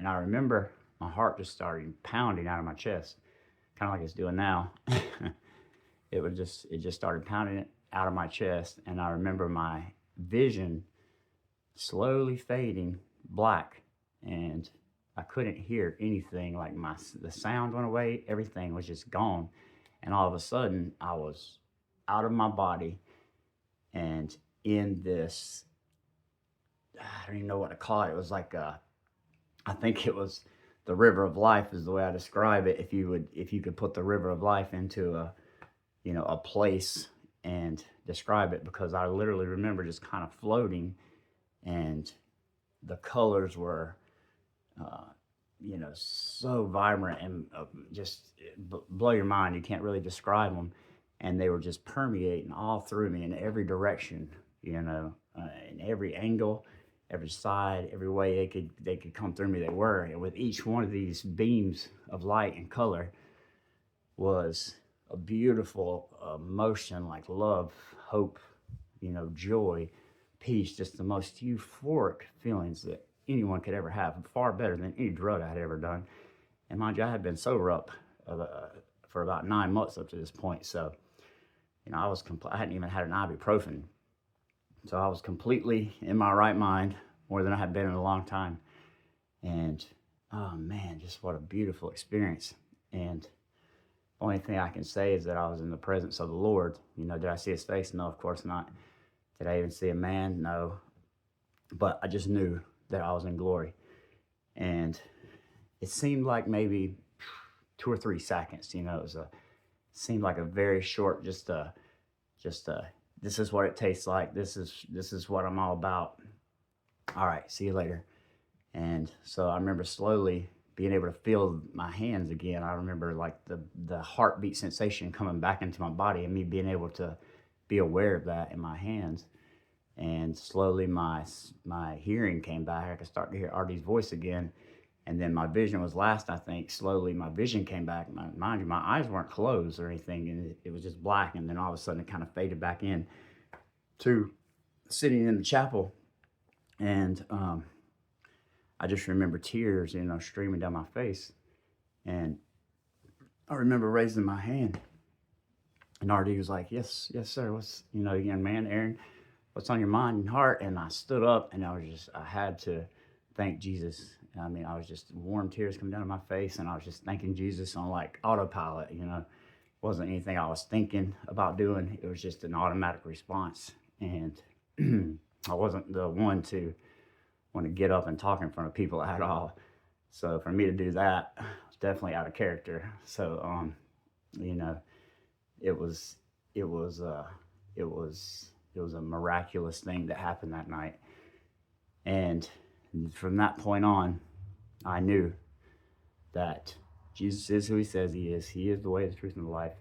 And I remember my heart just started pounding out of my chest, kind of like it's doing now. It just started pounding out of my chest. And I remember my vision slowly fading black, and I couldn't hear anything. Like the sound went away, everything was just gone. And all of a sudden I was out of my body and in this, I don't even know what to call it. It was like I think it was the river of life is the way I describe it. If you could put the river of life into a, a place and describe it, because I literally remember just kind of floating, and the colors were uh, so vibrant and just blow your mind. You can't really describe them. And they were just permeating all through me in every direction, in every angle, every side, every way they could come through me. They were. And with each one of these beams of light and color was a beautiful emotion, like love, hope, joy, peace, just the most euphoric feelings that anyone could ever have, far better than any drug I had ever done. And mind you, I had been sober up for about 9 months up to this point. So, I hadn't even had an ibuprofen. So I was completely in my right mind, more than I had been in a long time. And oh man, just what a beautiful experience. And the only thing I can say is that I was in the presence of the Lord. Did I see his face? No, of course not. Did I even see a man? No. But I just knew that I was in glory. And it seemed like maybe 2 or 3 seconds, seemed like a very short, just this is what it tastes like. This is what I'm all about. All right, see you later. And so I remember slowly being able to feel my hands again. I remember like the heartbeat sensation coming back into my body, and me being able to be aware of that in my hands. And slowly my hearing came back. I could start to hear Artie's voice again. And then my vision was last, I think. Slowly my vision came back. Mind you, my eyes weren't closed or anything, and it was just black. And then all of a sudden it kind of faded back in to sitting in the chapel. And I just remember tears, streaming down my face. And I remember raising my hand. And Artie was like, yes, sir. What's, young man, Aaron, what's on your mind and heart? And I stood up, and I had to thank Jesus. I mean, I was just warm tears coming down my face, and I was just thanking Jesus on like autopilot. It wasn't anything I was thinking about doing. It was just an automatic response. And I wasn't the one to want to get up and talk in front of people at all. So for me to do that was definitely out of character. So, it was a miraculous thing that happened that night. And from that point on, I knew that Jesus is who he says he is. He is the way, the truth, and the life.